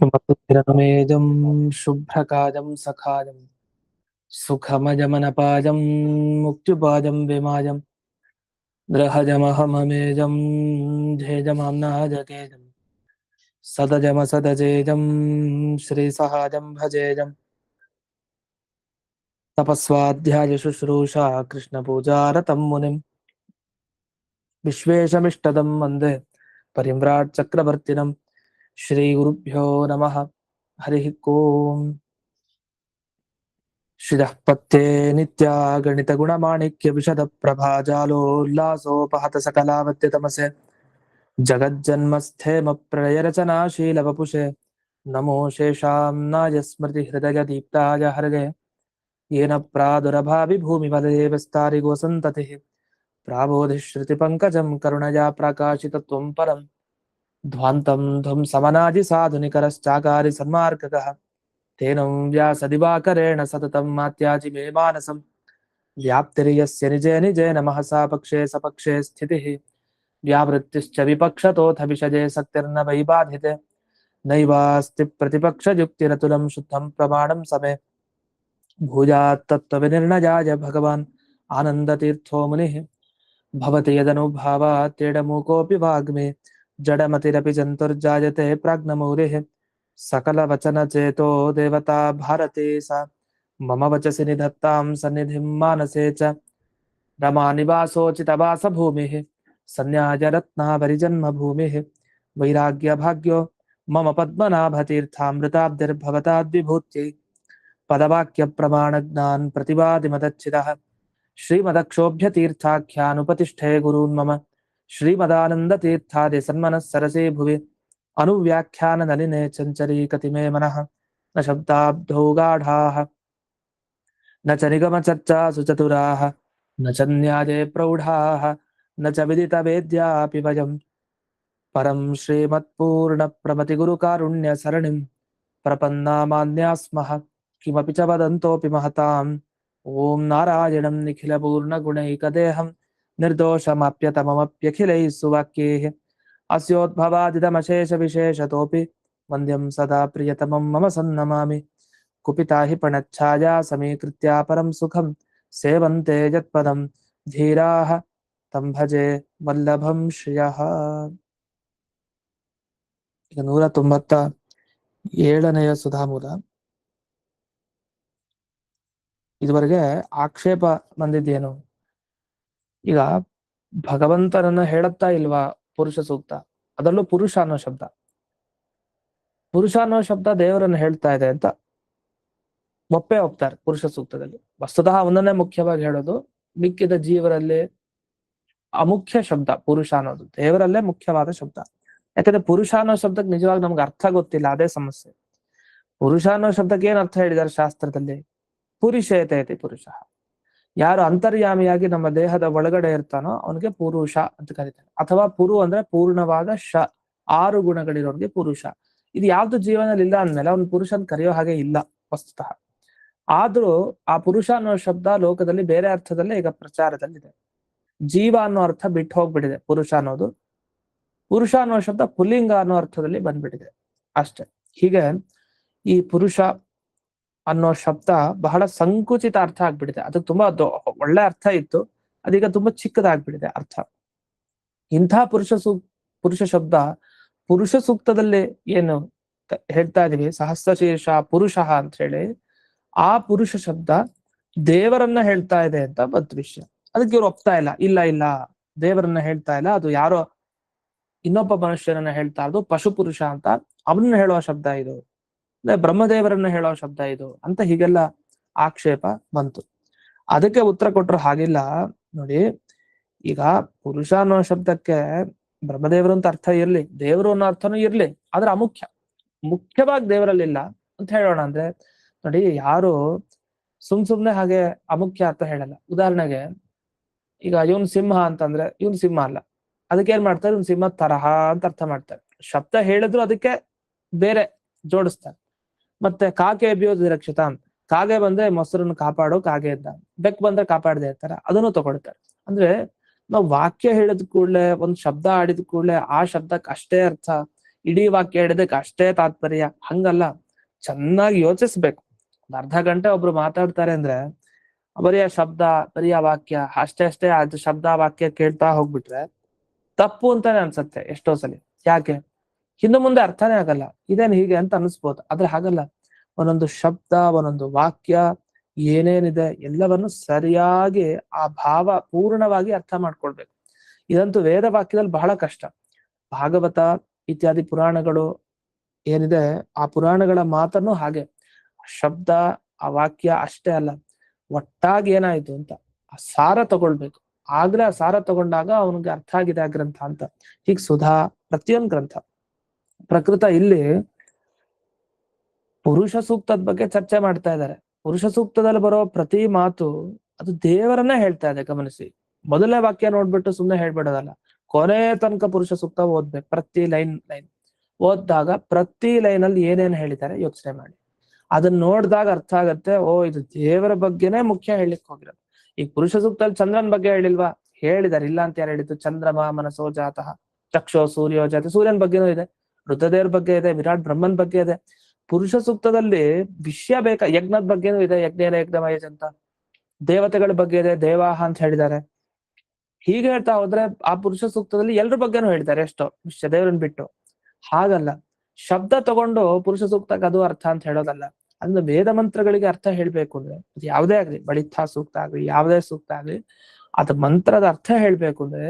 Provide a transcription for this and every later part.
सुमतिरनुमेजं शुभ्रकाजं सखाजं सुखमजमनपाजं मुक्त्युपाजं विमाजं ग्रहजमहममेजं झेजमाम्नाजकेजं सदजमसदजेजं श्रीसहाजं भजेजं तपस्वाध्याय शुश्रूषा कृष्णपूजारतं मुनिं विश्वेशमिष्टदं वन्दे परिम्राट् चक्रवर्तिनं श्रीगुरुभ्यो नमः हरिः ओम् श्रियः पत्ये नित्या गणितगुणमाणिक्य विशद प्रभाजालोल्लासोपहत सकलावत्यतमसे जगज्जन्मस्थेम प्रलयरचनाशीलवपुषे नमो शेषाम्नाय स्मृतिहृदयदीप्ताय हृदे येन प्रादुरभाविभूमिपदेवस्तारिगोसन्ततिः प्राबोधिश्रुतिपङ्कजं करुणया प्रकाशितत्वं परं ध्वान्तं ध्वंसमनादिसाधुनिकरश्चाकारि सन्मार्गकः तेनं व्यासदिवाकरेण सततं मात्याजि मे मानसं व्याप्तिर्यस्य निजे निजे नमः सा पक्षे सपक्षे स्थितिः व्यावृत्तिश्च विपक्षतोऽथ विषजे शक्तिर्न वै बाधिते नैवास्ति प्रतिपक्षयुक्तिरतुलं शुद्धं प्रमाणं समे भूयात्तत्त्वविनिर्णयाय भगवान् आनन्दतीर्थो मुनिः भवति यदनुभावात् तेडमूकोऽपि वाग्मे जडमतिरपि जन्तुर्जायते प्राज्ञमौलिः सकलवचनचेतो देवता भारती सा मम वचसि निधत्तां सन्निधिं मानसे च रमानिवासोचितवासभूमिः सन्न्यायरत्नावरिजन्मभूमिः वैराग्यभाग्यो मम पद्मनाभतीर्थामृताब्धिर्भवताद्विभूत्यै पदवाक्यप्रमाणज्ञान् प्रतिवादिमदच्छिदः श्रीमदक्षोभ्यतीर्थाख्यानुपतिष्ठे गुरून् मम श्रीमदानन्दतीर्थादि सन्मनः सरसे भुवि अनुव्याख्याननलिने चञ्चरीकतिमे मनः न शब्दाब्धौ गाढाः न च निगमचर्चासु चतुराः न च न्याये प्रौढाः न च विदितवेद्यापि वयं परं श्रीमत्पूर्णप्रमतिगुरुकारुण्यसरणिं प्रपन्नामान्या स्मः किमपि च वदन्तोऽपि महताम् ॐ नारायणं निखिलपूर्णगुणैकदेहं निर्दोषमाप्यतममप्यखिलैः सुवाक्यैः अस्योद्भवादिदमशेषविशेषतोऽपि वन्द्यं सदा प्रियतमं मम सन्नमामि कुपिता हि पणच्छाया समीकृत्या परं सुखं सेवन्ते यत्पदं धीराः तं भजे वल्लभं ಶ್ರಿಯಃ ಈಗ 197ನೆಯ ಸುಧಾಮೂಲ. ಇದುವರೆಗೆ ಆಕ್ಷೇಪ ಬಂದಿದ್ದೇನು? ಈಗ ಭಗವಂತನನ್ನ ಹೇಳುತ್ತಾ ಇಲ್ವಾ ಪುರುಷ ಸೂಕ್ತ? ಅದರಲ್ಲೂ ಪುರುಷ ಅನ್ನೋ ಶಬ್ದ, ಪುರುಷ ಅನ್ನೋ ಶಬ್ದ ದೇವರನ್ನು ಹೇಳ್ತಾ ಇದೆ ಅಂತ ಒಪ್ತಾರೆ ಪುರುಷ ಸೂಕ್ತದಲ್ಲಿ. ವಸ್ತುತಃ ಅವನನ್ನೇ ಮುಖ್ಯವಾಗಿ ಹೇಳೋದು, ಮಿಕ್ಕಿದ ಜೀವರಲ್ಲಿ ಅಮುಖ್ಯ ಶಬ್ದ ಪುರುಷ ಅನ್ನೋದು, ದೇವರಲ್ಲೇ ಮುಖ್ಯವಾದ ಶಬ್ದ. ಯಾಕಂದ್ರೆ ಪುರುಷ ಅನ್ನೋ ಶಬ್ದಕ್ಕೆ ನಿಜವಾಗಿ ನಮ್ಗೆ ಅರ್ಥ ಗೊತ್ತಿಲ್ಲ, ಅದೇ ಸಮಸ್ಯೆ. ಪುರುಷ ಅನ್ನೋ ಶಬ್ದಕ್ಕೆ ಏನ್ ಅರ್ಥ ಹೇಳಿದ್ದಾರೆ ಶಾಸ್ತ್ರದಲ್ಲಿ? ಪುರುಷೇತೇತಿ ಪುರುಷ, ಯಾರು ಅಂತರ್ಯಾಮಿಯಾಗಿ ನಮ್ಮ ದೇಹದ ಒಳಗಡೆ ಇರ್ತಾನೋ ಅವನಿಗೆ ಪುರುಷ ಅಂತ ಕರೀತಾರೆ. ಅಥವಾ ಪುರು ಅಂದ್ರೆ ಪೂರ್ಣವಾದ ಶ, 6 ಗುಣಗಳಿರೋರಿಗೆ ಪುರುಷ. ಇದು ಯಾವ್ದು ಜೀವನದಲ್ಲಿ ಇಲ್ಲ ಅಂದ್ಮೇಲೆ ಅವ್ನು ಪುರುಷನ್ ಕರೆಯೋ ಹಾಗೆ ಇಲ್ಲ ವಸ್ತುತಃ. ಆದ್ರೂ ಆ ಪುರುಷ ಅನ್ನೋ ಶಬ್ದ ಲೋಕದಲ್ಲಿ ಬೇರೆ ಅರ್ಥದಲ್ಲೇ ಈಗ ಪ್ರಚಾರದಲ್ಲಿದೆ. ಜೀವ ಅನ್ನೋ ಅರ್ಥ ಬಿಟ್ಟು ಹೋಗ್ಬಿಟ್ಟಿದೆ ಪುರುಷ ಅನ್ನೋದು. ಪುರುಷ ಅನ್ನೋ ಶಬ್ದ ಪುಲ್ಲಿಂಗ ಅನ್ನೋ ಅರ್ಥದಲ್ಲಿ ಬಂದ್ಬಿಟ್ಟಿದೆ ಅಷ್ಟೆ. ಹೀಗೆ ಈ ಪುರುಷ ಅನ್ನೋ ಶಬ್ದ ಬಹಳ ಸಂಕುಚಿತ ಅರ್ಥ ಆಗ್ಬಿಟ್ಟಿದೆ. ಅದು ತುಂಬಾ ಒಳ್ಳೆ ಅರ್ಥ ಇತ್ತು, ಅದೀಗ ತುಂಬಾ ಚಿಕ್ಕದಾಗ್ಬಿಟ್ಟಿದೆ ಅರ್ಥ. ಇಂಥ ಪುರುಷ ಶಬ್ದ ಪುರುಷ ಸೂಕ್ತದಲ್ಲಿ ಏನು ಹೇಳ್ತಾ ಇದೀವಿ, ಸಹಸ್ರಶೀರ್ಷ ಪುರುಷ ಅಂತ ಹೇಳಿ, ಆ ಪುರುಷ ಶಬ್ದ ದೇವರನ್ನ ಹೇಳ್ತಾ ಇದೆ ಅಂತ ಬಂತು ವಿಷಯ. ಅದಕ್ಕೆ ಇವ್ರು ಒಪ್ತಾ ಇಲ್ಲ, ಇಲ್ಲ ದೇವರನ್ನ ಹೇಳ್ತಾ ಇಲ್ಲ, ಅದು ಯಾರೋ ಇನ್ನೊಬ್ಬ ಮನುಷ್ಯರನ್ನ ಹೇಳ್ತಾ ಇರೋದು ಪಶು ಪುರುಷ ಅಂತ, ಅವನ್ನ ಹೇಳುವ ಶಬ್ದ ಇದು, ಬ್ರಹ್ಮದೇವರನ್ನ ಹೇಳೋ ಶಬ್ದ ಇದು ಅಂತ ಹೀಗೆಲ್ಲ ಆಕ್ಷೇಪ ಬಂತು. ಅದಕ್ಕೆ ಉತ್ತರ ಕೊಟ್ಟರು, ಹಾಗಿಲ್ಲ ನೋಡಿ, ಈಗ ಪುರುಷ ಅನ್ನೋ ಶಬ್ದಕ್ಕೆ ಬ್ರಹ್ಮದೇವರು ಅಂತ ಅರ್ಥ ಇರ್ಲಿ, ದೇವರು ಅನ್ನೋ ಅರ್ಥನೂ ಇರ್ಲಿ, ಆದ್ರೆ ಮುಖ್ಯವಾಗಿ ದೇವರಲ್ಲಿಲ್ಲ ಅಂತ ಹೇಳೋಣ. ಅಂದ್ರೆ ನೋಡಿ, ಯಾರು ಸುಮ್ನೆ ಹಾಗೆ ಅಮುಖ್ಯ ಅರ್ಥ ಹೇಳಲ್ಲ. ಉದಾಹರಣೆಗೆ ಈಗ ಇವನ್ ಸಿಂಹ ಅಂತಂದ್ರೆ ಇವನ್ ಸಿಂಹ ಅಲ್ಲ, ಅದಕ್ಕೆ ಏನ್ ಮಾಡ್ತಾರೆ, ಇವನ್ ಸಿಂಹ ತರಹ ಅಂತ ಅರ್ಥ ಮಾಡ್ತಾರೆ. ಶಬ್ದ ಹೇಳಿದ್ರು ಅದಕ್ಕೆ ಬೇರೆ ಜೋಡಿಸ್ತಾರೆ. ಮತ್ತೆ ಕಾಗೆ ಎಬ್ಬಿಯೋದು ರಕ್ಷಿತ, ಕಾಗೆ ಬಂದ್ರೆ ಮೊಸರನ್ನು ಕಾಪಾಡೋ ಕಾಗೆ ಅಂತ, ಬೆಕ್ ಬಂದ್ರೆ ಕಾಪಾಡದೆ ಇರ್ತಾರೆ, ಅದನ್ನು ತಗೊಳ್ತಾರೆ. ಅಂದ್ರೆ ನಾವು ವಾಕ್ಯ ಹೇಳಿದ ಕೂಡಲೇ, ಒಂದ್ ಶಬ್ದ ಆಡಿದ ಕೂಡಲೇ ಆ ಶಬ್ದಕ್ಕೆ ಅಷ್ಟೇ ಅರ್ಥ, ಇಡೀ ವಾಕ್ಯ ಹೇಳಿದಕ್ಕೆ ಅಷ್ಟೇ ತಾತ್ಪರ್ಯ ಹಂಗಲ್ಲ. ಚೆನ್ನಾಗಿ ಯೋಚಿಸ್ಬೇಕು. ಒಂದ್ ಅರ್ಧ ಗಂಟೆ ಒಬ್ರು ಮಾತಾಡ್ತಾರೆ ಅಂದ್ರೆ ಬರೀ ಆ ಶಬ್ದ, ಬರೀ ಆ ವಾಕ್ಯ ಅಷ್ಟೇ ಅದು ಶಬ್ದ ವಾಕ್ಯ ಕೇಳ್ತಾ ಹೋಗ್ಬಿಟ್ರೆ ತಪ್ಪು ಅಂತಾನೆ ಅನ್ಸತ್ತೆ ಎಷ್ಟೋ ಸಲಿ. ಯಾಕೆ? ಹಿಂದೆ ಮುಂದೆ ಅರ್ಥನೇ ಆಗಲ್ಲ. ಇದೇನ್ ಹೀಗೆ ಅಂತ ಅನಿಸ್ಬೋದು. ಆದ್ರೆ ಹಾಗಲ್ಲ. ಒಂದೊಂದು ಶಬ್ದ, ಒಂದೊಂದು ವಾಕ್ಯ ಏನೇನಿದೆ ಎಲ್ಲವನ್ನು ಸರಿಯಾಗಿ ಆ ಭಾವ ಪೂರ್ಣವಾಗಿ ಅರ್ಥ ಮಾಡ್ಕೊಳ್ಬೇಕು. ಇದಂತೂ ವೇದ ವಾಕ್ಯದಲ್ಲಿ ಬಹಳ ಕಷ್ಟ. ಭಾಗವತ ಇತ್ಯಾದಿ ಪುರಾಣಗಳು ಏನಿದೆ ಆ ಪುರಾಣಗಳ ಮಾತನ್ನು ಹಾಗೆ ಶಬ್ದ ಆ ವಾಕ್ಯ ಅಷ್ಟೇ ಅಲ್ಲ, ಒಟ್ಟಾಗಿ ಏನಾಯ್ತು ಅಂತ ಆ ಸಾರ ತಗೊಳ್ಬೇಕು. ಆಗ್ಲೇ ಆ ಸಾರ ತಗೊಂಡಾಗ ಅವನಿಗೆ ಅರ್ಥ ಆಗಿದೆ ಆ ಗ್ರಂಥ ಅಂತ. ಹೀಗ್ ಸುಧಾ ಪ್ರತಿಯೊಂದು ಗ್ರಂಥ. ಪ್ರಕೃತ ಇಲ್ಲಿ ಪುರುಷ ಸೂಕ್ತದ ಬಗ್ಗೆ ಚರ್ಚೆ ಮಾಡ್ತಾ ಇದ್ದಾರೆ. ಪುರುಷ ಸೂಕ್ತದಲ್ಲಿ ಬರೋ ಪ್ರತಿ ಮಾತು ಅದು ದೇವರನ್ನೇ ಹೇಳ್ತಾ ಇದೆ. ಗಮನಿಸಿ, ಮೊದಲನೇ ವಾಕ್ಯ ನೋಡ್ಬಿಟ್ಟು ಸುಮ್ನೆ ಹೇಳ್ಬಿಡೋದಲ್ಲ, ಕೊನೆ ತನಕ ಪುರುಷ ಸೂಕ್ತ ಓದ್ಬೇಕು. ಪ್ರತಿ ಲೈನ್ ಓದ್ದಾಗ ಪ್ರತಿ ಲೈನ್ ಅಲ್ಲಿ ಏನೇನ್ ಹೇಳಿದ್ದಾರೆ ಯೋಚನೆ ಮಾಡಿ. ಅದನ್ನ ನೋಡಿದಾಗ ಅರ್ಥ ಆಗತ್ತೆ, ಓ ಇದು ದೇವರ ಬಗ್ಗೆನೇ ಮುಖ್ಯ ಹೇಳಿಕ್ ಹೋಗಿರೋದು. ಈಗ ಪುರುಷ ಸೂಕ್ತದಲ್ಲಿ ಚಂದ್ರನ್ ಬಗ್ಗೆ ಹೇಳಿಲ್ವಾ? ಹೇಳಿದಾರೆ. ಇಲ್ಲ ಅಂತ ಯಾರು ಹೇಳಿದ್ದು? ಚಂದ್ರಮ ಮನಸೋ ಜಾತಃ ಚಕ್ಷೋ ಸೂರ್ಯೋ ಜಾತ, ಸೂರ್ಯನ ಬಗ್ಗೆನೂ ಇದೆ, ರುದ್ರದೇವ್ರ ಬಗ್ಗೆ ಇದೆ, ವಿರಾಟ್ ಬ್ರಹ್ಮನ್ ಬಗ್ಗೆ ಇದೆ. ಪುರುಷ ಸೂಕ್ತದಲ್ಲಿ ವಿಷಯ ಬೇಕಾ? ಯಜ್ಞದ ಬಗ್ಗೆನೂ ಇದೆ, ಯಜ್ಞೇನ ಯಜ್ಞಮಯಜ್ ಅಂತ. ದೇವತೆಗಳ ಬಗ್ಗೆ ಇದೆ, ದೇವಾಹ ಅಂತ ಹೇಳಿದ್ದಾರೆ. ಹೀಗೆ ಹೇಳ್ತಾ ಹೋದ್ರೆ ಆ ಪುರುಷ ಸೂಕ್ತದಲ್ಲಿ ಎಲ್ರ ಬಗ್ಗೆನೂ ಹೇಳ್ತಾರೆ ಎಷ್ಟೋ ವಿಷಯ, ದೇವ್ರನ್ ಬಿಟ್ಟು. ಹಾಗಲ್ಲ, ಶಬ್ದ ತಗೊಂಡು ಪುರುಷ ಸೂಕ್ತಕ್ಕೆ ಅದು ಅರ್ಥ ಅಂತ ಹೇಳೋದಲ್ಲ. ಅಂದ್ರೆ ವೇದ ಮಂತ್ರಗಳಿಗೆ ಅರ್ಥ ಹೇಳ್ಬೇಕು ಅಂದ್ರೆ ಅದು ಯಾವುದೇ ಆಗ್ಲಿ, ಬಳಿತ್ಥ ಸೂಕ್ತ ಆಗ್ಲಿ ಯಾವುದೇ ಸೂಕ್ತ ಆಗ್ಲಿ, ಅದ್ ಮಂತ್ರದ ಅರ್ಥ ಹೇಳ್ಬೇಕು ಅಂದ್ರೆ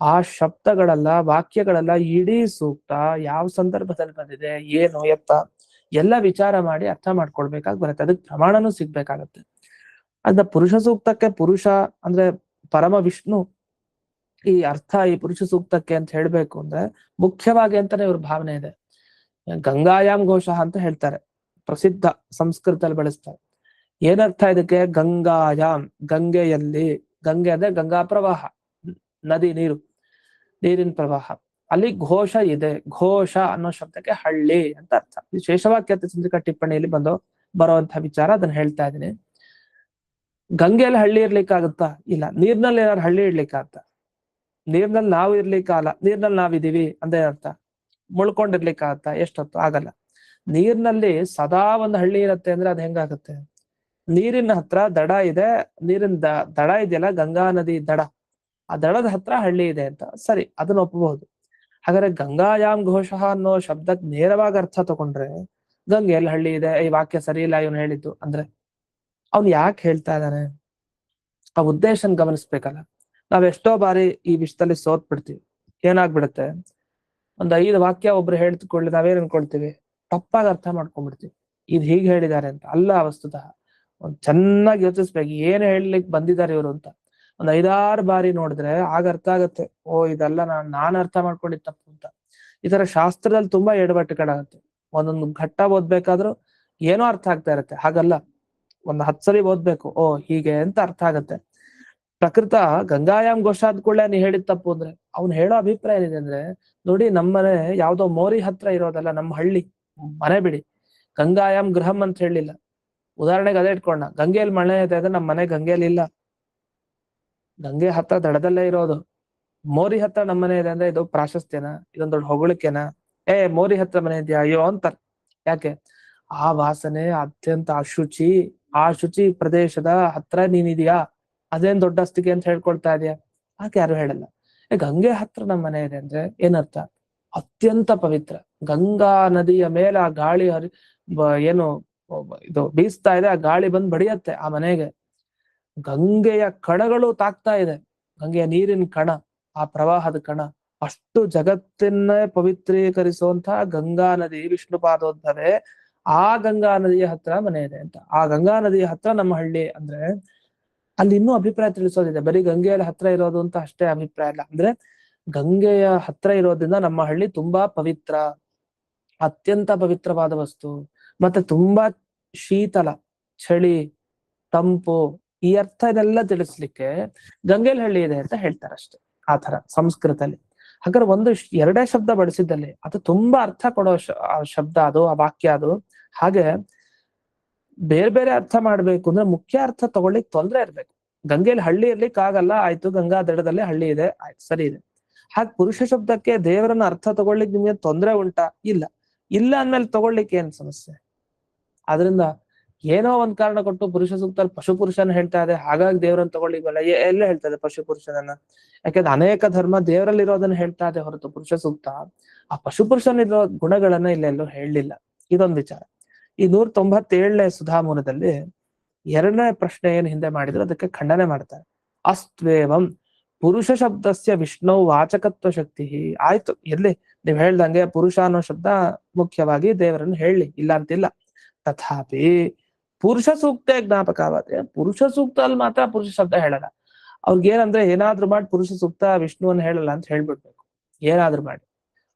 ಆ ಶಬ್ದಗಳೆಲ್ಲ ವಾಕ್ಯಗಳೆಲ್ಲ ಇಡೀ ಸೂಕ್ತ ಯಾವ ಸಂದರ್ಭದಲ್ಲಿ ಬಂದಿದೆ, ಏನು ಎತ್ತ ಎಲ್ಲ ವಿಚಾರ ಮಾಡಿ ಅರ್ಥ ಮಾಡ್ಕೊಳ್ಬೇಕಾಗಿ ಬರುತ್ತೆ. ಅದಕ್ಕೆ ಪ್ರಮಾಣನೂ ಸಿಗ್ಬೇಕಾಗತ್ತೆ. ಅದ ಪುರುಷ ಸೂಕ್ತಕ್ಕೆ ಪುರುಷ ಅಂದ್ರೆ ಪರಮ ವಿಷ್ಣು ಈ ಅರ್ಥ ಈ ಪುರುಷ ಸೂಕ್ತಕ್ಕೆ ಅಂತ ಹೇಳ್ಬೇಕು ಅಂದ್ರೆ ಮುಖ್ಯವಾಗಿ ಅಂತಾನೆ ಇವ್ರ ಭಾವನೆ ಇದೆ. ಗಂಗಾಯಾಮ್ ಘೋಷ ಅಂತ ಹೇಳ್ತಾರೆ, ಪ್ರಸಿದ್ಧ ಸಂಸ್ಕೃತದಲ್ಲಿ ಬಳಸ್ತಾರೆ. ಏನರ್ಥ ಇದಕ್ಕೆ? ಗಂಗಾಯಾಮ್, ಗಂಗೆಯಲ್ಲಿ, ಗಂಗೆ ಅಂದ್ರೆ ಗಂಗಾ ಪ್ರವಾಹ, ನದಿ ನೀರಿನ ಪ್ರವಾಹ. ಅಲ್ಲಿ ಘೋಷ ಇದೆ. ಘೋಷ ಅನ್ನೋ ಶಬ್ದಕ್ಕೆ ಹಳ್ಳಿ ಅಂತ ಅರ್ಥ. ಶೇಷವಾಕ್ಯ ಚಂದ್ರಿಕಾ ಟಿಪ್ಪಣಿಯಲ್ಲಿ ಬರುವಂತಹ ವಿಚಾರ, ಅದನ್ನ ಹೇಳ್ತಾ ಇದ್ದೀನಿ. ಗಂಗೆಯಲ್ಲಿ ಹಳ್ಳಿ ಇರ್ಲಿಕ್ಕಾಗುತ್ತಾ? ಇಲ್ಲ. ನೀರ್ನಲ್ಲಿ ಏನಾದ್ರು ಹಳ್ಳಿ ಇರ್ಲಿಕ್ಕಾಗತ್ತಾ? ನೀರ್ನಲ್ಲಿ ನಾವು ಇರ್ಲಿಕ್ಕಲ್ಲ. ನೀರ್ನಲ್ಲಿ ನಾವಿದೀವಿ ಅಂದ್ರೆ ಅರ್ಥ ಮುಳ್ಕೊಂಡಿರ್ಲಿಕ್ಕಾಗತ್ತ? ಎಷ್ಟೊತ್ತು? ಆಗಲ್ಲ. ನೀರ್ನಲ್ಲಿ ಸದಾ ಒಂದು ಹಳ್ಳಿ ಇರತ್ತೆ ಅಂದ್ರೆ ಅದ್ ಹೆಂಗಾಗತ್ತೆ? ನೀರಿನ ಹತ್ರ ದಡ ಇದೆ, ನೀರಿನ ದಡ ಇದೆಯಲ್ಲ, ಗಂಗಾ ನದಿ ದಡ, ಆ ದಡದ ಹತ್ರ ಹಳ್ಳಿ ಇದೆ ಅಂತ ಸರಿ, ಅದನ್ನ ಒಪ್ಪಬಹುದು. ಹಾಗಾದ್ರೆ ಗಂಗಾಯಾಮ್ ಘೋಷ ಅನ್ನೋ ಶಬ್ದಕ್ಕೆ ನೇರವಾಗಿ ಅರ್ಥ ತಗೊಂಡ್ರೆ ಗಂಗೆಯಲ್ಲಿ ಹಳ್ಳಿ ಇದೆ, ಈ ವಾಕ್ಯ ಸರಿ ಇಲ್ಲ ಇವನು ಹೇಳಿದ್ದು ಅಂದ್ರೆ ಅವ್ನು ಯಾಕೆ ಹೇಳ್ತಾ ಇದ್ದಾನೆ? ಆ ಉದ್ದೇಶನ್ ಗಮನಿಸ್ಬೇಕಲ್ಲ. ನಾವೆಷ್ಟೋ ಬಾರಿ ಈ ವಿಷಯದಲ್ಲಿ ಸೋತ್ ಬಿಡ್ತೀವಿ. ಏನಾಗ್ಬಿಡುತ್ತೆ, ಒಂದ್ 5 ವಾಕ್ಯ ಒಬ್ರು ಹೇಳ್ತಿಕೊಳ್ಳಿ, ನಾವೇನ್ ಅನ್ಕೊಳ್ತೀವಿ? ತಪ್ಪಾಗಿ ಅರ್ಥ ಮಾಡ್ಕೊಂಡ್ಬಿಡ್ತೀವಿ. ಇದು ಹೀಗೆ ಹೇಳಿದ್ದಾರೆ ಅಂತ ಅಲ್ಲ. ವಸ್ತುತಃ ಒಂದ್ ಚೆನ್ನಾಗಿ ಯೋಚಿಸ್ಬೇಕು, ಏನ್ ಹೇಳಲಿಕ್ಕೆ ಬಂದಿದ್ದಾರೆ ಇವರು ಅಂತ. ಒಂದ್ 5-6 ಬಾರಿ ನೋಡಿದ್ರೆ ಆಗ ಅರ್ಥ ಆಗತ್ತೆ, ಓ ಇದೆಲ್ಲ ನಾನ್ ಅರ್ಥ ಮಾಡ್ಕೊಂಡಿದ್ ತಪ್ಪು ಅಂತ. ಈ ತರ ಶಾಸ್ತ್ರದಲ್ಲಿ ತುಂಬಾ ಎಡವಟ್ಟುಗಳಾಗತ್ತೆ. ಒಂದೊಂದು ಘಟ್ಟ ಓದ್ಬೇಕಾದ್ರೂ ಏನೋ ಅರ್ಥ ಆಗ್ತಾ ಇರತ್ತೆ. ಹಾಗಲ್ಲ, ಒಂದ್ 10 ಸರಿ ಓದ್ಬೇಕು, ಓ ಹೀಗೆ ಅಂತ ಅರ್ಥ ಆಗತ್ತೆ. ಪ್ರಕೃತ ಗಂಗಾಯಾಮ್ ಘೋಷ ಆದ ಕೂಡಲೇ ನೀ ಹೇಳಿದ ತಪ್ಪು ಅಂದ್ರೆ ಅವ್ನು ಹೇಳೋ ಅಭಿಪ್ರಾಯ ಏನಿದೆ ಅಂದ್ರೆ, ನೋಡಿ ನಮ್ಮನೆ ಯಾವ್ದೋ ಮೋರಿ ಹತ್ರ ಇರೋದಲ್ಲ, ನಮ್ಮ ಹಳ್ಳಿ ಮನೆ ಬಿಡಿ, ಗಂಗಾಯಾಮ್ ಗೃಹಂ ಅಂತ ಹೇಳಿಲ್ಲ. ಉದಾಹರಣೆಗೆ ಅದೇ ಇಟ್ಕೊಂಡ, ಗಂಗೆಯಲ್ಲಿ ಮಳೆ ಇದೆ ಅಂದ್ರೆ ನಮ್ಮ ಮನೆ ಗಂಗೆಯಲ್ಲಿ ಇಲ್ಲ, ಗಂಗೆ ಹತ್ರ ದಡದಲ್ಲೇ ಇರೋದು. ಮೋರಿ ಹತ್ರ ನಮ್ಮ ಮನೆ ಇದೆ ಅಂದ್ರೆ ಇದು ಪ್ರಾಶಸ್ತ್ಯನ? ಇದೊಂದ್ ದೊಡ್ಡ ಹೊಗಳಿಕೆನಾ? ಮೋರಿ ಹತ್ರ ಮನೆ ಇದೆಯಾ? ಅಯ್ಯೋ ಅಂತಾರೆ. ಯಾಕೆ? ಆ ವಾಸನೆ ಅತ್ಯಂತ ಅಶುಚಿ, ಆ ಶುಚಿ ಪ್ರದೇಶದ ಹತ್ರ ನೀನಿದೆಯಾ, ಅದೇನ್ ದೊಡ್ಡ ಅಸ್ತಿಕೆ ಅಂತ ಹೇಳ್ಕೊಳ್ತಾ ಇದೆಯಾ? ಹಾಗೆ ಯಾರು ಹೇಳಲ್ಲ. ಗಂಗೆ ಹತ್ರ ನಮ್ಮ ಮನೆ ಇದೆ ಅಂದ್ರೆ ಏನರ್ಥ? ಅತ್ಯಂತ ಪವಿತ್ರ. ಗಂಗಾ ನದಿಯ ಮೇಲೆ ಆ ಗಾಳಿ ಏನು ಇದು ಬೀಸ್ತಾ ಇದೆ, ಆ ಗಾಳಿ ಬಂದ್ ಬಡಿಯತ್ತೆ ಆ ಮನೆಗೆ. ಗಂಗೆಯ ಕಣಗಳು ತಾಕ್ತಾ ಇದೆ, ಗಂಗೆಯ ನೀರಿನ ಕಣ, ಆ ಪ್ರವಾಹದ ಕಣ. ಅಷ್ಟು ಜಗತ್ತನ್ನೇ ಪವಿತ್ರೀಕರಿಸುವಂತಹ ಗಂಗಾ ನದಿ ವಿಷ್ಣು ಪಾದೋದ್ಭವೆ. ಆ ಗಂಗಾ ನದಿಯ ಹತ್ರ ಮನೆ ಇದೆ ಅಂತ. ಆ ಗಂಗಾ ನದಿಯ ಹತ್ರ ನಮ್ಮ ಹಳ್ಳಿ ಅಂದ್ರೆ ಅಲ್ಲಿ ಇನ್ನೂ ಅಭಿಪ್ರಾಯ ತಿಳಿಸೋದಿದೆ. ಬರೀ ಗಂಗೆಯಲ್ಲಿ ಹತ್ರ ಇರೋದು ಅಂತ ಅಷ್ಟೇ ಅಭಿಪ್ರಾಯ ಇಲ್ಲ. ಅಂದ್ರೆ ಗಂಗೆಯ ಹತ್ರ ಇರೋದ್ರಿಂದ ನಮ್ಮ ಹಳ್ಳಿ ತುಂಬಾ ಪವಿತ್ರ, ಅತ್ಯಂತ ಪವಿತ್ರವಾದ ವಸ್ತು. ಮತ್ತೆ ತುಂಬಾ ಶೀತಲ, ಚಳಿ, ತಂಪು, ಈ ಅರ್ಥ ಇದೆಲ್ಲ ತಿಳಿಸ್ಲಿಕ್ಕೆ ಗಂಗೆಯಲ್ಲಿ ಹಳ್ಳಿ ಇದೆ ಅಂತ ಹೇಳ್ತಾರೆ ಅಷ್ಟೆ. ಆ ತರ ಸಂಸ್ಕೃತದಲ್ಲಿ. ಹಾಗಾದ್ರೆ ಒಂದು 2 ಶಬ್ದ ಬಳಸಿದ್ದಲ್ಲಿ ಅದು ತುಂಬಾ ಅರ್ಥ ಕೊಡೋ ಶಬ್ದ ಅದು, ಆ ವಾಕ್ಯ ಅದು. ಹಾಗೆ ಬೇರೆ ಬೇರೆ ಅರ್ಥ ಮಾಡ್ಬೇಕು ಅಂದ್ರೆ ಮುಖ್ಯ ಅರ್ಥ ತಗೊಳ್ಳಿಕ್ ತೊಂದ್ರೆ ಇರ್ಬೇಕು. ಗಂಗೆಯಲ್ಲಿ ಹಳ್ಳಿ ಇರ್ಲಿಕ್ಕೆ ಆಗಲ್ಲ, ಆಯ್ತು, ಗಂಗಾ ದಡದಲ್ಲಿ ಹಳ್ಳಿ ಇದೆ, ಆಯ್ತು, ಸರಿ ಇದೆ. ಹಾಗೆ ಪುರುಷ ಶಬ್ದಕ್ಕೆ ದೇವರನ್ನ ಅರ್ಥ ತಗೊಳ್ಳಿಕ್ ನಿಮ್ಗೆ ತೊಂದರೆ ಉಂಟಾ? ಇಲ್ಲ. ಇಲ್ಲ ಅಂದ್ಮೇಲೆ ತಗೊಳ್ಳಿಕ್ಕೆ ಏನ್ ಸಮಸ್ಯೆ? ಆದ್ರಿಂದ ಏನೋ ಒಂದ್ ಕಾರಣ ಕೊಟ್ಟು ಪುರುಷ ಸೂಕ್ತಲ್ಲಿ ಪಶು ಪುರುಷನ ಹೇಳ್ತಾ ಇದೆ, ಹಾಗಾಗಿ ದೇವರನ್ನ ತಗೊಳ್ಳಿಕ್ವಲ್ಲ. ಎಲ್ಲ ಹೇಳ್ತಾ ಇದೆ ಪಶು ಪುರುಷನನ್ನ? ಯಾಕಂದ್ರೆ ಅನೇಕ ಧರ್ಮ ದೇವರಲ್ಲಿರೋದನ್ನ ಹೇಳ್ತಾ ಇದೆ ಹೊರತು ಪುರುಷ ಸೂಕ್ತ ಆ ಪಶು ಪುರುಷನಿರೋ ಗುಣಗಳನ್ನ ಇಲ್ಲೆಲ್ಲೂ ಹೇಳಲಿಲ್ಲ. ಇದೊಂದು ವಿಚಾರ. ಈ 197ನೇ ಸುಧಾಮೂಲದಲ್ಲಿ 2ನೇ ಪ್ರಶ್ನೆ ಏನ್ ಹಿಂದೆ ಮಾಡಿದ್ರು ಅದಕ್ಕೆ ಖಂಡನೆ ಮಾಡ್ತಾರೆ. ಅಸ್ತ್ವೇವಂ ಪುರುಷ ಶಬ್ದಸ್ಯ ವಿಷ್ಣು ವಾಚಕತ್ವ ಶಕ್ತಿ. ಆಯ್ತು, ಎಲ್ಲಿ ನೀವ್ ಹೇಳ್ದಂಗೆ ಪುರುಷ ಅನ್ನೋ ಶಬ್ದ ಮುಖ್ಯವಾಗಿ ದೇವರನ್ನು ಹೇಳಿ, ಇಲ್ಲ ಅಂತಿಲ್ಲ. ತಥಾಪಿ ಪುರುಷ ಸೂಕ್ತ ಜ್ಞಾಪಕ ಆಗತ್ತೆ. ಪುರುಷ ಸೂಕ್ತ ಅಲ್ಲಿ ಮಾತ್ರ ಪುರುಷ ಶಬ್ದ ಹೇಳಲ್ಲ. ಅವ್ರಿಗೇನಂದ್ರೆ ಏನಾದ್ರೂ ಮಾಡಿ ಪುರುಷ ಸೂಕ್ತ ವಿಷ್ಣುವನ್ನ ಹೇಳಲ್ಲ ಅಂತ ಹೇಳ್ಬಿಡ್ಬೇಕು. ಏನಾದ್ರೂ ಮಾಡಿ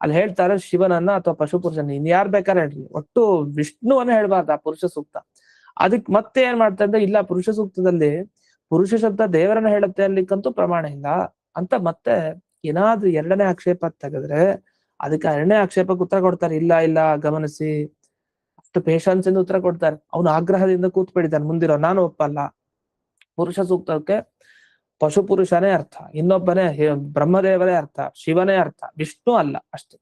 ಅಲ್ಲಿ ಹೇಳ್ತಾರೆ ಶಿವನನ್ನ ಅಥವಾ ಪಶು ಪುರುಷನ, ಇನ್ಯಾರ್ ಬೇಕಾದ್ರೆ ಹೇಳ್ರಿ, ಒಟ್ಟು ವಿಷ್ಣುವನ್ನ ಹೇಳ್ಬಾರ್ದು ಆ ಪುರುಷ ಸೂಕ್ತ. ಅದಕ್ ಮತ್ತೆ ಏನ್ ಮಾಡ್ತಾ ಇದ್ರೆ, ಇಲ್ಲ ಪುರುಷ ಸೂಕ್ತದಲ್ಲಿ ಪುರುಷ ಶಬ್ದ ದೇವರನ್ನ ಹೇಳುತ್ತೆ ಅನ್ಲಿಕ್ಕಂತೂ ಪ್ರಮಾಣ ಇಲ್ಲ ಅಂತ ಮತ್ತೆ ಏನಾದ್ರೂ 2ನೇ ಆಕ್ಷೇಪ ತೆಗೆದ್ರೆ ಅದಕ್ಕೆ 2ನೇ ಆಕ್ಷೇಪಕ್ಕೆ ಉತ್ತರ ಕೊಡ್ತಾರೆ. ಇಲ್ಲ ಇಲ್ಲ, ಗಮನಿಸಿ, ಅಷ್ಟು ಪೇಶನ್ಸ್ ಇಂದ ಉತ್ತರ ಕೊಡ್ತಾರೆ. ಅವನು ಆಗ್ರಹದಿಂದ ಕೂತ್ ಬಿಡಿದ್ದಾನೆ ಮುಂದಿರೋ, ನಾನು ಒಪ್ಪಲ್ಲ. ಪುರುಷ ಸೂಕ್ತಕ್ಕೆ ಪಶು ಪುರುಷನೇ ಅರ್ಥ, ಇನ್ನೊಬ್ಬನೇ ಬ್ರಹ್ಮದೇವರೇ ಅರ್ಥ, ಶಿವನೇ ಅರ್ಥ, ವಿಷ್ಣು ಅಲ್ಲ ಅಷ್ಟೇ.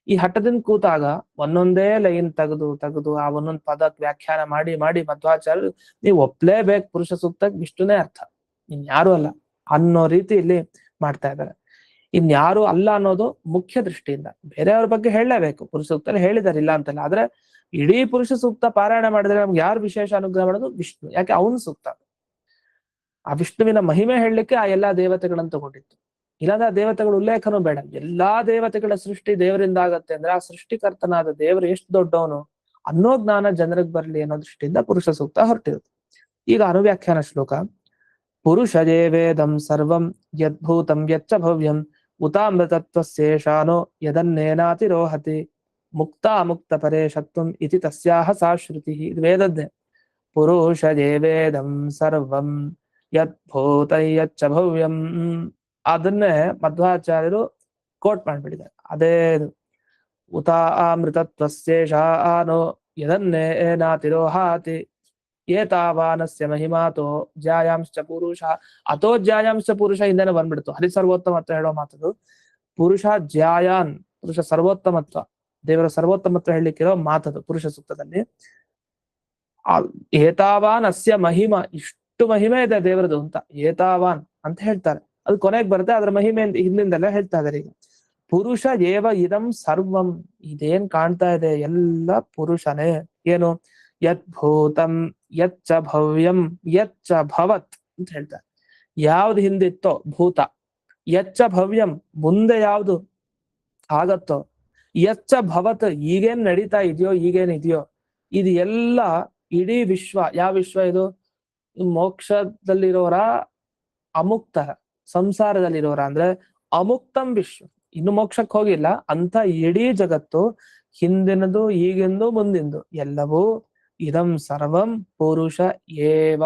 ಈ ಹಠದಿಂದ ಕೂತಾಗ ಒಂದೊಂದೇ ಲೈನ್ ತೆಗೆದು ಆ ಒಂದೊಂದು ಪದಕ್ಕೆ ವ್ಯಾಖ್ಯಾನ ಮಾಡಿ ಮಧ್ವಾಚಾರ್ಯರು ನೀವು ಒಪ್ಲೇಬೇಕು ಪುರುಷ ಸೂಕ್ತಕ್ಕೆ ವಿಷ್ಣುನೇ ಅರ್ಥ, ಇನ್ಯಾರು ಅಲ್ಲ ಅನ್ನೋ ರೀತಿಯಲ್ಲಿ ಮಾಡ್ತಾ ಇದ್ದಾರೆ. ಇನ್ಯಾರು ಅಲ್ಲ ಅನ್ನೋದು ಮುಖ್ಯ ದೃಷ್ಟಿಯಿಂದ. ಬೇರೆಯವ್ರ ಬಗ್ಗೆ ಹೇಳಲೇಬೇಕು, ಪುರುಷ ಸೂಕ್ತಲ್ಲಿ ಹೇಳಿದಾರೆ ಇಲ್ಲ ಅಂತಲ್ಲ. ಆದ್ರೆ ಇಡೀ ಪುರುಷ ಸೂಕ್ತ ಪಾರಾಯಣ ಮಾಡಿದ್ರೆ ನಮ್ಗೆ ಯಾರು ವಿಶೇಷ ಅನುಗ್ರಹ ಮಾಡೋದು? ವಿಷ್ಣು. ಯಾಕೆ? ಅವನು ಸೂಕ್ತ. ಆ ವಿಷ್ಣುವಿನ ಮಹಿಮೆ ಹೇಳಲಿಕ್ಕೆ ಆ ಎಲ್ಲಾ ದೇವತೆಗಳನ್ನು ತಗೊಂಡಿತ್ತು. ಇಲ್ಲಾಂದ್ರೆ ಆ ದೇವತೆಗಳ ಉಲ್ಲೇಖನೂ ಬೇಡ. ಎಲ್ಲಾ ದೇವತೆಗಳ ಸೃಷ್ಟಿ ದೇವರಿಂದ ಆಗತ್ತೆ ಅಂದ್ರೆ ಆ ಸೃಷ್ಟಿಕರ್ತನಾದ ದೇವರು ಎಷ್ಟು ದೊಡ್ಡವನು ಅನ್ನೋ ಜ್ಞಾನ ಜನರಿಗೆ ಬರ್ಲಿ ಅನ್ನೋ ದೃಷ್ಟಿಯಿಂದ ಪುರುಷ ಸೂಕ್ತ ಹೊರಟಿರುತ್ತೆ. ಈಗ ಅನುವ್ಯಾಖ್ಯಾನ ಶ್ಲೋಕ. ಪುರುಷ ವೇದಂ ಸರ್ವಂ ಯದ್ಭೂತಂ ಯಚ್ಚ ಭವ್ಯಂ ಉತಾಮೃತತ್ವಶೇಷಾನೋ ಯದನ್ನೇನಾತಿರೋಹತಿ ಮುಕ್ತ ಮುಕ್ತ ಪರೇ ಶತ್ವಂ ಇತಿ ತಸ್ಯಾಹ ಸಾ ಶ್ರುತಿ. ಇದು ವೇದದ್ದೇ. ಪುರುಷ ವೇದಂ ಸರ್ವಂ ಯದ್ಭೂತ ಯಚ್ಚ ಭವ್ಯಂ, ಅದನ್ನೇ ಮಧ್ವಾಚಾರ್ಯರು ಕೋಟ್ ಮಾಡ್ಬಿಟ್ಟಿದ್ದಾರೆ. ಅದೇ ಉತಾಮೃತತ್ವಶೇಷಾನೋ ಯದನ್ನೇನಾತಿರೋಹಾತಿ ಏತಾವಾನಸ್ಯ ಮಹಿಮಾತೋ ಜ್ಯಾಯಾಂಶ್ಚ ಪುರುಷ. ಅಥೋ ಜ್ಯಾಯಾಂಶ್ಚ ಪುರುಷ ಹಿಂದೆನೆ ಬಂದ್ಬಿಡ್ತು. ಹರಿಸರ್ವೋತ್ತಮತ್ವ ಹೇಳೋ ಮಾತದು. ಪುರುಷ ಜ್ಯಾಯಾನ್, ಪುರುಷ ಸರ್ವೋತ್ತಮತ್ವ, ದೇವರ ಸರ್ವೋತ್ತಮತ್ವ ಹೇಳಲಿಕ್ಕಿರೋ ಮಾತದು ಪುರುಷ ಸೂಕ್ತದಲ್ಲಿ. ಏತಾವಾನ್ ಅಸ್ಯ ಮಹಿಮಾ, ಇಷ್ಟು ಮಹಿಮೆ ಇದೆ ದೇವರದು ಅಂತ ಏತಾವಾನ್ ಅಂತ ಹೇಳ್ತಾರೆ. ಅದು ಕೊನೆಗೆ ಬರುತ್ತೆ, ಅದರ ಮಹಿಮೆ ಹಿಂದಿಂದೆಲ್ಲ ಹೇಳ್ತಾ ಇದಾರೆ. ಈಗ ಪುರುಷ ಏವ ಇದಂ ಸರ್ವಂ, ಇದೇನ್ ಕಾಣ್ತಾ ಇದೆ ಎಲ್ಲ ಪುರುಷನೇ. ಏನು? ಯದ್ಭೂತಂ ಯಚ್ಚ ಭವ್ಯಂ ಯಚ್ಚ ಭವತ್ ಅಂತ ಹೇಳ್ತಾರೆ. ಯಾವ್ದು ಹಿಂದಿತ್ತೋ ಭೂತ, ಯಚ್ಚ ಭವ್ಯಂ ಮುಂದೆ ಯಾವ್ದು ಆಗತ್ತೋ, ಯಚ್ಚ ಭವತ್ ಈಗೇನ್ ನಡೀತಾ ಇದೆಯೋ ಈಗೇನಿದೆಯೋ, ಇದು ಎಲ್ಲ ಇಡೀ ವಿಶ್ವ. ಯಾವ ವಿಶ್ವ ಇದು? ಮೋಕ್ಷದಲ್ಲಿರೋರ, ಅಮುಕ್ತ ಸಂಸಾರದಲ್ಲಿರೋರ ಅಂದ್ರೆ ಅಮುಕ್ತಂ ವಿಶ್ವ, ಇನ್ನು ಮೋಕ್ಷಕ್ಕೆ ಹೋಗಿಲ್ಲ ಅಂತ ಇಡೀ ಜಗತ್ತು, ಹಿಂದಿನದು ಈಗಿಂದು ಮುಂದಿಂದು ಎಲ್ಲವೂ ಇದಂ ಸರ್ವಂ ಪುರುಷ ಏವ,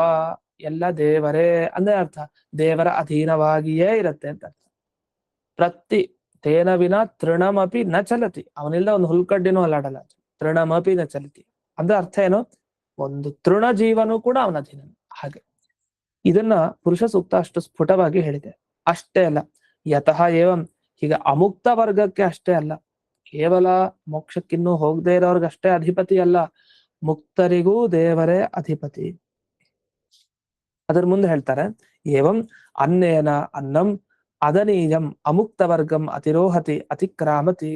ಎಲ್ಲ ದೇವರೇ ಅಂದ್ರೆ ಅರ್ಥ ದೇವರ ಅಧೀನವಾಗಿಯೇ ಇರತ್ತೆ ಅಂತ ಅರ್ಥ. ಪ್ರತಿ ತೇನ ವಿನ ತೃಣಮಪಿ ನ ಚಲತಿ, ಅವನಿಲ್ಲ ಒಂದು ಹುಲ್ಕಡ್ಡಿನೂ ಅಲ್ಲಾಡಲ್ಲ. ತೃಣಮಪಿ ನ ಚಲತಿ ಅಂದ್ರೆ ಅರ್ಥ ಏನು? ಒಂದು ತೃಣ ಜೀವನೂ ಕೂಡ ಅವನ ಅಧೀನ. ಹಾಗೆ ಇದನ್ನ ಪುರುಷ ಸೂಕ್ತ ಅಷ್ಟು ಸ್ಫುಟವಾಗಿ ಹೇಳಿದೆ. ಅಷ್ಟೇ ಅಲ್ಲ, ಯತಃ ಏವಂ, ಈಗ ಅಮುಕ್ತ ವರ್ಗಕ್ಕೆ ಅಷ್ಟೇ ಅಲ್ಲ, ಕೇವಲ ಮೋಕ್ಷಕ್ಕಿನ್ನೂ ಹೋಗದೆ ಇರೋರ್ಗಷ್ಟೇ ಅಧಿಪತಿ ಅಲ್ಲ, ಮುಕ್ತರಿಗೂ ದೇವರೇ ಅಧಿಪತಿ. ಅದರ ಮುಂದೆ ಹೇಳ್ತಾರೆ, ಏವಂ ಅನ್ನೇನ ಅನ್ನಂ ಅದನೀಯಂ ಅಮುಕ್ತ ವರ್ಗಂ ಅತಿರೋಹತಿ ಅತಿಕ್ರಾಮತಿ.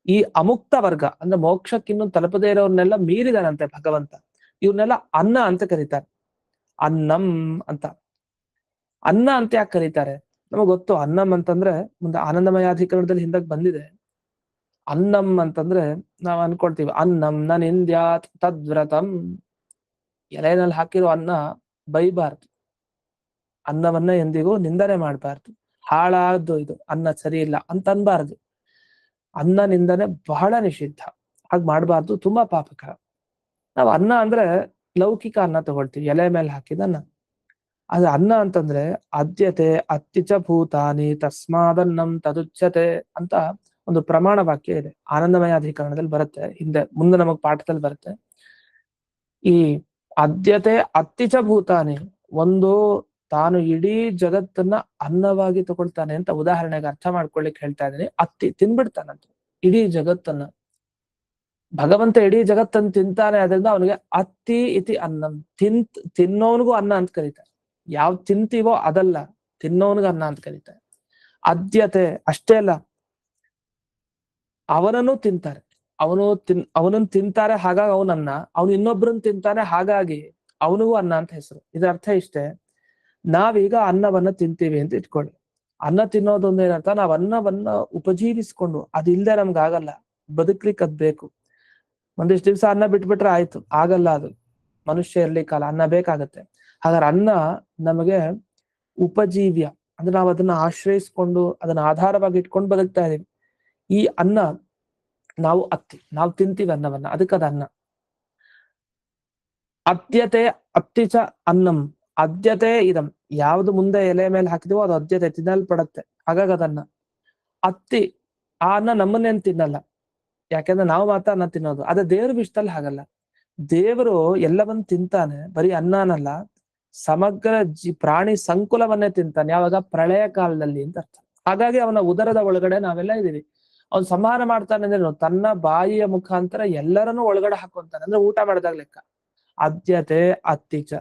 ಈ ಅಮುಕ್ತ ವರ್ಗ ಅಂದ್ರೆ ಮೋಕ್ಷಕ್ಕಿನ್ನೂ ತಲುಪದೇ ಇರೋರ್ನೆಲ್ಲ ಮೀರಿದಾನಂತೆ ಭಗವಂತ. ಇವ್ರನ್ನೆಲ್ಲ ಅನ್ನ ಅಂತ ಕರೀತಾರೆ. ಅನ್ನಂ ಅಂತ. ಅನ್ನ ಅಂತ ಯಾಕೆ ಕರೀತಾರೆ? ನಮಗ್ ಗೊತ್ತು ಅನ್ನಂ ಅಂತಂದ್ರೆ ಮುಂದೆ ಆನಂದಮಯಾಧಿಕರಣದಲ್ಲಿ ಹಿಂದಕ್ಕೆ ಬಂದಿದೆ. ಅನ್ನಂ ಅಂತಂದ್ರೆ ನಾವ್ ಅನ್ಕೊಳ್ತೀವಿ ಅನ್ನಂ ನ ನಿಂದ್ಯಾತ್ ತದ್ವ್ರತಂ, ಎಲೆನಲ್ಲಿ ಹಾಕಿರೋ ಅನ್ನ ಬೈಬಾರ್ದು, ಅನ್ನವನ್ನ ಎಂದಿಗೂ ನಿಂದನೆ ಮಾಡಬಾರ್ದು. ಹಾಳಾದ್ದು ಇದು ಅನ್ನ ಸರಿ ಇಲ್ಲ ಅಂತ ಅನ್ಬಾರ್ದು. ಅನ್ನ ನಿಂದನೆ ಬಹಳ ನಿಷಿದ್ಧ, ಹಾಗೆ ಮಾಡಬಾರ್ದು, ತುಂಬಾ ಪಾಪಕರ. ನಾವು ಅನ್ನ ಅಂದ್ರೆ ಲೌಕಿಕ ಅನ್ನ ತಗೊಳ್ತೀವಿ, ಎಲೆ ಮೇಲೆ ಹಾಕಿದ ಅನ್ನ. ಅದು ಅನ್ನ ಅಂತಂದ್ರೆ ಅದ್ಯತೆ ಅತ್ತಿಚ ಭೂತಾನಿ ತಸ್ಮಾದನ್ನಂ ತದುಚ್ಯತೆ ಅಂತ ಒಂದು ಪ್ರಮಾಣ ವಾಕ್ಯ ಇದೆ, ಆನಂದಮಯ ಅಧಿಕರಣದಲ್ಲಿ ಬರುತ್ತೆ, ಹಿಂದೆ ಮುಂದೆ ನಮಗ್ ಪಾಠದಲ್ಲಿ ಬರುತ್ತೆ. ಈ ಅದ್ಯತೆ ಅತ್ತಿಚ ಭೂತಾನಿ, ಒಂದು ತಾನು ಇಡೀ ಜಗತ್ತನ್ನ ಅನ್ನವಾಗಿ ತಗೊಳ್ತಾನೆ ಅಂತ ಉದಾಹರಣೆಗೆ ಅರ್ಥ ಮಾಡ್ಕೊಳ್ಳಿಕ್ ಹೇಳ್ತಾ ಇದ್ದೀನಿ. ಅತ್ತಿ ತಿನ್ಬಿಡ್ತಾನಂತ ಇಡೀ ಜಗತ್ತನ್ನ. ಭಗವಂತ ಇಡೀ ಜಗತ್ತನ್ನು ತಿಂತಾನೆ, ಅದರಿಂದ ಅವನಿಗೆ ಅತ್ತಿ ಇತಿ ಅನ್ನಂ, ತಿನ್ನೋನ್ಗೂ ಅನ್ನ ಅಂತ ಕರೀತಾರೆ. ಯಾವ್ ತಿಂತೀವೋ ಅದಲ್ಲ, ತಿನ್ನೋನ್ಗೂ ಅನ್ನ ಅಂತ ಕರೀತಾರೆ. ಅದ್ಯತೆ ಅಷ್ಟೇ ಅಲ್ಲ, ಅವನನ್ನು ತಿಂತಾರೆ. ಅವನನ್ನು ತಿಂತಾರೆ, ಹಾಗಾಗಿ ಅವನನ್ನ, ಅವನು ಇನ್ನೊಬ್ರನ್ನ ತಿಂತಾನೆ, ಹಾಗಾಗಿ ಅವನಿಗೂ ಅನ್ನ ಅಂತ ಹೆಸರು. ಇದರ ಅರ್ಥ ಇಷ್ಟೇ, ನಾವೀಗ ಅನ್ನವನ್ನ ತಿಂತೀವಿ ಅಂತ ಇಟ್ಕೊಳ್ಳಿ. ಅನ್ನ ತಿನ್ನೋದೊಂದು ಏನರ್ಥ, ನಾವ್ ಅನ್ನವನ್ನ ಉಪಜೀವಿಸ್ಕೊಂಡು, ಅದಿಲ್ದೆ ನಮ್ಗೆ ಆಗಲ್ಲ, ಬದುಕ್ಲಿಕ್ಕೆ ಅದ್ ಬೇಕು. ಒಂದಿಷ್ಟು ದಿವ್ಸ ಅನ್ನ ಬಿಟ್ಬಿಟ್ರೆ ಆಯ್ತು, ಆಗಲ್ಲ. ಅದು ಮನುಷ್ಯ ಇರ್ಲಿಕ್ಕಲ್ಲ, ಅನ್ನ ಬೇಕಾಗತ್ತೆ. ಹಾಗಾದ್ರೆ ಅನ್ನ ನಮಗೆ ಉಪಜೀವ್ಯ, ಅಂದ್ರೆ ನಾವು ಅದನ್ನ ಆಶ್ರಯಿಸ್ಕೊಂಡು ಅದನ್ನ ಆಧಾರವಾಗಿ ಇಟ್ಕೊಂಡು ಬದುಕ್ತಾ ಇದೀವಿ. ಈ ಅನ್ನ ನಾವು ತಿಂತೀವಿ ಅನ್ನವನ್ನ, ಅದಕ್ಕದ ಅನ್ನ. ಅದ್ಯತೆ ಅತ್ತಿಚ ಅನ್ನಂ, ಅದ್ಯತೆ ಇದಂ, ಯಾವ್ದು ಮುಂದೆ ಎಲೆ ಮೇಲೆ ಹಾಕಿದೀವೋ ಅದು ಅದ್ಯತೆ, ತಿನ್ನಲ್ಪಡತ್ತೆ, ಹಾಗಾಗಿ ಅದನ್ನ. ಅತ್ತಿ, ಆ ಅನ್ನ ನಮ್ಮನ್ನೇನ್ ತಿನ್ನಲ್ಲ, ಯಾಕೆಂದ್ರೆ ನಾವು ಮಾತ್ರ ಅನ್ನ ತಿನ್ನೋದು. ಅದೇ ದೇವ್ರ ವಿಷಯದಲ್ಲಿ ಹಾಗಲ್ಲ. ದೇವರು ಎಲ್ಲವನ್ನ ತಿಂತಾನೆ, ಬರೀ ಅನ್ನನಲ್ಲ, ಸಮಗ್ರ ಪ್ರಾಣಿ ಸಂಕುಲವನ್ನೇ ತಿಂತಾನೆ. ಯಾವಾಗ? ಪ್ರಳಯ ಕಾಲದಲ್ಲಿ ಅಂತ ಅರ್ಥ. ಹಾಗಾಗಿ ಅವನ ಉದರದ ಒಳಗಡೆ ನಾವೆಲ್ಲ ಇದೀವಿ. ಅವ್ನು ಸಂಹಾರ ಮಾಡ್ತಾನೆ ಅಂದ್ರೆ ತನ್ನ ಬಾಯಿಯ ಮುಖಾಂತರ ಎಲ್ಲರನ್ನೂ ಒಳಗಡೆ ಹಾಕೊಂತಾನೆ, ಅಂದ್ರೆ ಊಟ ಮಾಡಿದಾಗ ಲೆಕ್ಕ. ಅದ್ಯತೆ ಅತ್ತಿಚ,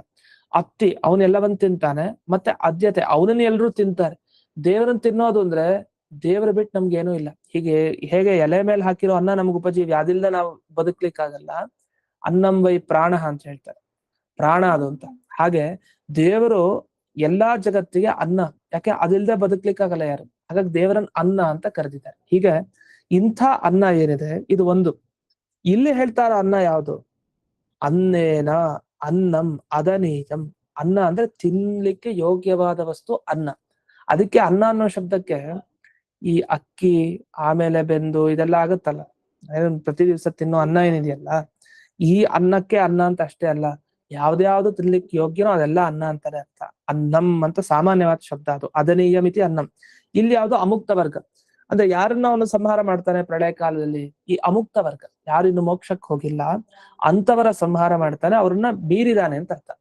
ಅತ್ತಿ ಅವನೆಲ್ಲವನ್ನ ತಿಂತಾನೆ, ಮತ್ತೆ ಅದ್ಯತೆ ಅವನನ್ನ ಎಲ್ರೂ ತಿಂತಾರೆ. ದೇವರನ್ನ ತಿನ್ನೋದು ಅಂದ್ರೆ ದೇವರ ಬಿಟ್ಟು ನಮ್ಗೆ ಏನೂ ಇಲ್ಲ. ಹೇಗೆ ಎಲೆ ಮೇಲೆ ಹಾಕಿರೋ ಅನ್ನ ನಮ್ಗೆ ಉಪಜೀವಿ, ಅದಿಲ್ಲದೆ ನಾವು ಬದುಕ್ಲಿಕ್ಕಾಗಲ್ಲ. ಅನ್ನಂ ವೈ ಪ್ರಾಣ ಅಂತ ಹೇಳ್ತಾರೆ, ಪ್ರಾಣ ಅದು ಅಂತ. ಹಾಗೆ ದೇವರು ಎಲ್ಲಾ ಜಗತ್ತಿಗೆ ಅನ್ನ, ಯಾಕೆ ಅದಿಲ್ದೆ ಬದುಕ್ಲಿಕ್ಕಾಗಲ್ಲ ಯಾರು, ಹಾಗಾಗಿ ದೇವರನ್ನ ಅನ್ನ ಅಂತ ಕರೆದಿದ್ದಾರೆ. ಹೀಗೆ ಇಂಥ ಅನ್ನ ಏನಿದೆ ಇದು ಒಂದು. ಇಲ್ಲಿ ಹೇಳ್ತಾರ ಅನ್ನ ಯಾವುದು? ಅನ್ನೇನ ಅನ್ನಂ ಅದನೀಯಂ. ಅನ್ನ ಅಂದ್ರೆ ತಿನ್ಲಿಕ್ಕೆ ಯೋಗ್ಯವಾದ ವಸ್ತು ಅನ್ನ. ಅದಕ್ಕೆ ಅನ್ನ ಅನ್ನೋ ಶಬ್ದಕ್ಕೆ ಈ ಅಕ್ಕಿ ಆಮೇಲೆ ಬೆಂದು ಇದೆಲ್ಲ ಆಗುತ್ತಲ್ಲ, ಪ್ರತಿ ದಿವಸ ತಿನ್ನೋ ಅನ್ನ ಏನಿದೆಯಲ್ಲ, ಈ ಅನ್ನಕ್ಕೆ ಅನ್ನ ಅಂತ ಅಷ್ಟೇ ಅಲ್ಲ, ಯಾವ್ದ್ಯಾವ್ದು ತಿನ್ಲಿಕ್ಕೆ ಯೋಗ್ಯನೋ ಅದೆಲ್ಲ ಅನ್ನ ಅಂತಾನೆ ಅರ್ಥ. ಅನ್ನಂ ಅಂತ ಸಾಮಾನ್ಯವಾದ ಶಬ್ದ ಅದು. ಅದನೀಯ ಮಿತಿ ಅನ್ನಂ. ಇಲ್ಲಿ ಯಾವ್ದು ಅಮುಕ್ತ ವರ್ಗ, ಅಂದ್ರೆ ಯಾರನ್ನ ಅವನು ಸಂಹಾರ ಮಾಡ್ತಾನೆ ಪ್ರಳಯ ಕಾಲದಲ್ಲಿ? ಈ ಅಮುಕ್ತ ವರ್ಗ, ಯಾರು ಇನ್ನು ಮೋಕ್ಷಕ್ಕೆ ಹೋಗಿಲ್ಲ ಅಂತವರ ಸಂಹಾರ ಮಾಡ್ತಾನೆ, ಅವ್ರನ್ನ ಮೀರಿದಾನೆ ಅಂತ ಅರ್ಥ.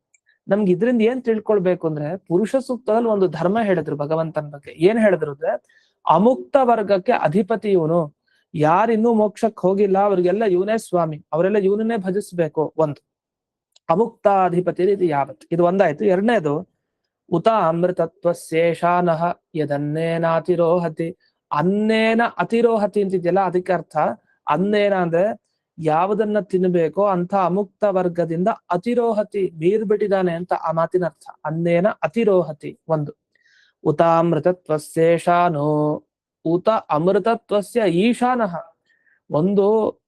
ನಮ್ಗೆ ಇದ್ರಿಂದ ಏನ್ ತಿಳ್ಕೊಳ್ಬೇಕು ಅಂದ್ರೆ, ಪುರುಷ ಸೂಕ್ತದಲ್ಲಿ ಒಂದು ಧರ್ಮ ಹೇಳಿದ್ರು ಭಗವಂತನ ಬಗ್ಗೆ. ಏನ್ ಹೇಳಿದ್ರು ಅಂದ್ರೆ, ಅಮುಕ್ತ ವರ್ಗಕ್ಕೆ ಅಧಿಪತಿ ಇವನು. ಯಾರಿನ್ನೂ ಮೋಕ್ಷಕ್ಕೆ ಹೋಗಿಲ್ಲ ಅವ್ರಿಗೆಲ್ಲ ಇವನೇ ಸ್ವಾಮಿ, ಅವರೆಲ್ಲ ಇವನನ್ನೇ ಭಜಿಸ್ಬೇಕು. ಒಂದು ಅಮುಕ್ತಾಧಿಪತಿ ಇದು ಯಾವತ್, ಇದು ಒಂದಾಯ್ತು. ಎರಡನೇದು ಉತ ಅಮೃತತ್ವಶೇಷಾನಃ ಯದನ್ನೇನಾತಿರೋಹತಿ. ಅನ್ನೇನ ಅತಿರೋಹತಿ ಅಂತಿದ್ಯಲ್ಲ, ಅದಕ್ಕೆ ಅರ್ಥ ಅನ್ನೇನ ಅಂದ್ರೆ ಯಾವುದನ್ನ ತಿನ್ಬೇಕೋ ಅಂತ ಅಮುಕ್ತ ವರ್ಗದಿಂದ ಅತಿರೋಹತಿ, ಮೀರ್ಬಿಟ್ಟಿದ್ದಾನೆ ಅಂತ ಆ ಮಾತಿನ ಅರ್ಥ. ಅನ್ನೇನ ಅತಿರೋಹತಿ ಒಂದು. ಉತಾಮೃತತ್ವಶೇಷಾನೋ, ಉತ ಅಮೃತತ್ವಸ್ಯ ಈಶಾನಃ. ಒಂದು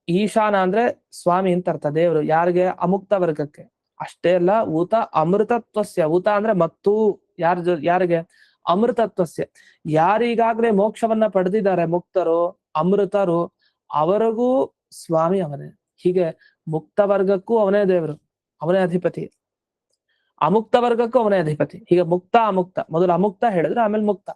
ಈಶಾನ ಅಂದ್ರೆ ಸ್ವಾಮಿ ಅಂತ ಅರ್ಥ, ದೇವರು. ಯಾರಿಗೆ? ಅಮುಕ್ತ ವರ್ಗಕ್ಕೆ. ಅಷ್ಟೇ ಅಲ್ಲ, ಉತ ಅಮೃತತ್ವಸ್ಯ, ಉತ ಅಂದ್ರೆ ಮತ್ತು, ಯಾರಿಗೆ? ಅಮೃತತ್ವಸ್ಯ, ಯಾರಿಗಾಗ್ಲೇ ಮೋಕ್ಷವನ್ನ ಪಡೆದಿದ್ದಾರೆ, ಮುಕ್ತರು ಅಮೃತರು, ಅವರಿಗೂ ಸ್ವಾಮಿ ಅವನೇ. ಹೀಗೆ ಮುಕ್ತ ವರ್ಗಕ್ಕೂ ಅವನೇ ದೇವರು, ಅವನೇ ಅಧಿಪತಿ. ಅಮುಕ್ತ ವರ್ಗಕ್ಕೂ ಅವನೇ ಅಧಿಪತಿ. ಹೀಗೆ ಮುಕ್ತ ಅಮುಕ್ತ, ಮೊದಲು ಅಮುಕ್ತ ಹೇಳಿದ್ರೆ ಆಮೇಲೆ ಮುಕ್ತ.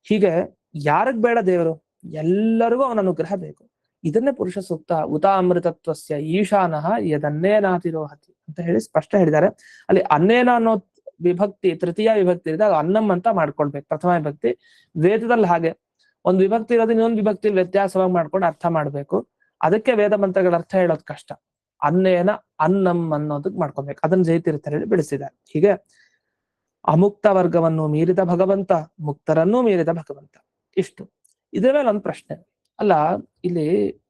ಹೀಗೆ ಯಾರಿಗ್ ಬೇಡ ದೇವರು? ಎಲ್ಲರಿಗೂ ಅವನ ಅನುಗ್ರಹ ಬೇಕು. ಇದನ್ನೇ ಪುರುಷ ಸೂಕ್ತ ಉತ ಅಮೃತತ್ವಸ್ಯ ಈಶಾನಃ ಯದನ್ನೇನಾತಿರೋಹತಿ ಅಂತ ಹೇಳಿ ಸ್ಪಷ್ಟ ಹೇಳಿದ್ದಾರೆ. ಅಲ್ಲಿ ಅನ್ನೇನ ಅನ್ನೋ ವಿಭಕ್ತಿ ತೃತೀಯ ವಿಭಕ್ತಿ ಇದ್ದಾಗ ಅನ್ನಂ ಅಂತ ಮಾಡ್ಕೊಳ್ಬೇಕು, ಪ್ರಥಮ ವಿಭಕ್ತಿ. ವೇದದಲ್ಲಿ ಹಾಗೆ ಒಂದು ವಿಭಕ್ತಿ ಇರೋದು ಇನ್ನೊಂದು ವಿಭಕ್ತಿ ವ್ಯತ್ಯಾಸವಾಗಿ ಮಾಡ್ಕೊಂಡು ಅರ್ಥ ಮಾಡ್ಬೇಕು. ಅದಕ್ಕೆ ವೇದ ಮಂತ್ರಗಳ ಅರ್ಥ ಹೇಳೋದು ಕಷ್ಟ. ಅನ್ನೇನ ಅನ್ನಂ ಅನ್ನೋದಕ್ಕೆ ಮಾಡ್ಕೊಬೇಕು, ಅದನ್ನ ಜೈತಿರ್ತಾರೆ ಹೇಳಿ ಬಿಡಿಸಿದ್ದಾರೆ. ಹೀಗೆ ಅಮುಕ್ತ ವರ್ಗವನ್ನು ಮೀರಿದ ಭಗವಂತ, ಮುಕ್ತರನ್ನೂ ಮೀರಿದ ಭಗವಂತ. ಇಷ್ಟು. ಇದ್ರ ಮೇಲೆ ಒಂದು ಪ್ರಶ್ನೆ, ಅಲ್ಲ ಇಲ್ಲಿ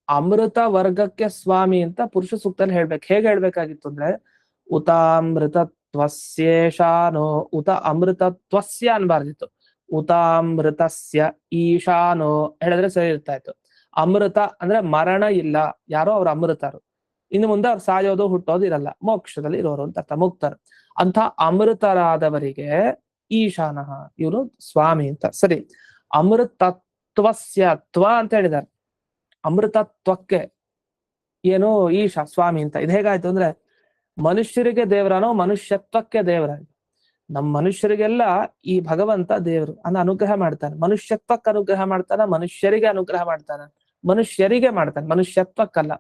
ಅಮೃತ ವರ್ಗಕ್ಕೆ ಸ್ವಾಮಿ ಅಂತ ಪುರುಷ ಸೂಕ್ತದಲ್ಲಿ ಹೇಳ್ಬೇಕು. ಹೇಗೆ ಹೇಳ್ಬೇಕಾಗಿತ್ತು ಅಂದ್ರೆ, ಉತಾಮೃತತ್ವಸ್ಯೇಷಾನೋ, ಉತ ಅಮೃತತ್ವಸ್ಯ ಅನ್ಬಾರ್ದಿತ್ತು, ಉತಾಮೃತಸ್ಯ ಈಶಾನೋ ಹೇಳಿದ್ರೆ ಸರಿ ಇರ್ತಾ ಇತ್ತು. ಅಮೃತ ಅಂದ್ರೆ ಮರಣ ಇಲ್ಲ, ಯಾರೋ ಅವ್ರ ಅಮೃತರು, ಇನ್ನು ಮುಂದೆ ಅವ್ರು ಸಾಯೋದು ಹುಟ್ಟೋದು ಇರಲ್ಲ, ಮೋಕ್ಷದಲ್ಲಿ ಇರೋರು ಅಂತ ಅರ್ಥ, ಮುಕ್ತರು. ಅಂತ ಅಮೃತರಾದವರಿಗೆ ಈಶಾನಃ, ಇವರು ಸ್ವಾಮಿ ಅಂತ. ಸರಿ, ಅಮೃತತ್ವಸ್ಯ ತ್ವ ಅಂತ ಹೇಳಿದ್ದಾರೆ. ಅಮೃತತ್ವಕ್ಕೆ ಏನು ಈಶಾ ಸ್ವಾಮಿ ಅಂತ. ಇದು ಹೇಗಾಯ್ತು ಅಂದ್ರೆ, ಮನುಷ್ಯರಿಗೆ ದೇವರನೋ ಮನುಷ್ಯತ್ವಕ್ಕೆ ದೇವರ. ನಮ್ಮ ಮನುಷ್ಯರಿಗೆಲ್ಲ ಈ ಭಗವಂತ ದೇವರು ಅನ್ನ ಅನುಗ್ರಹ ಮಾಡ್ತಾನೆ. ಮನುಷ್ಯತ್ವಕ್ಕೆ ಅನುಗ್ರಹ ಮಾಡ್ತಾನೆ, ಮನುಷ್ಯರಿಗೆ ಅನುಗ್ರಹ ಮಾಡ್ತಾನೆ, ಮನುಷ್ಯರಿಗೆ ಮಾಡ್ತಾನೆ, ಮನುಷ್ಯತ್ವಕ್ಕಲ್ಲ.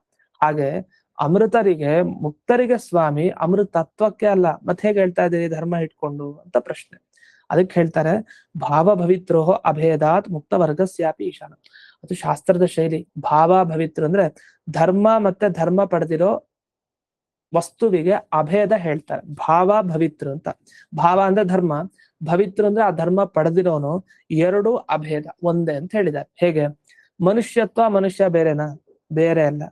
ಹಾಗೆ ಅಮೃತರಿಗೆ ಮುಕ್ತರಿಗೆ ಸ್ವಾಮಿ, ಅಮೃತತ್ವಕ್ಕೆ ಅಲ್ಲ. ಮತ್ತೆ ಹೇಗೆ ಹೇಳ್ತಾ ಇದ್ದೀರಿ ಧರ್ಮ ಇಟ್ಕೊಂಡು ಅಂತ ಪ್ರಶ್ನೆ. ಅದಕ್ಕೆ ಹೇಳ್ತಾರೆ ಭಾವ ಭವಿತ್ರೋಹ ಅಭೇದಾತ್ ಮುಕ್ತ ವರ್ಗಸ್ಯಾಪಿ ಈಶಾನ. ಅದು ಶಾಸ್ತ್ರದ ಶೈಲಿ. ಭಾವ ಭವಿತ್ರ ಅಂದ್ರೆ ಧರ್ಮ ಮತ್ತೆ ಧರ್ಮ ಪಡೆದಿರೋ ವಸ್ತುವಿಗೆ ಅಭೇದ ಹೇಳ್ತಾರೆ. ಭಾವ ಭವಿತೃ ಅಂತ. ಭಾವ ಅಂದ್ರೆ ಧರ್ಮ, ಭವಿತೃ ಅಂದ್ರೆ ಆ ಧರ್ಮ ಪಡೆದಿರೋನು. ಎರಡು ಅಭೇದ ಒಂದೇ ಅಂತ ಹೇಳಿದ್ದಾರೆ. ಹೇಗೆ? ಮನುಷ್ಯತ್ವ ಮನುಷ್ಯ ಬೇರೆನಾ? ಬೇರೆ ಅಲ್ಲ.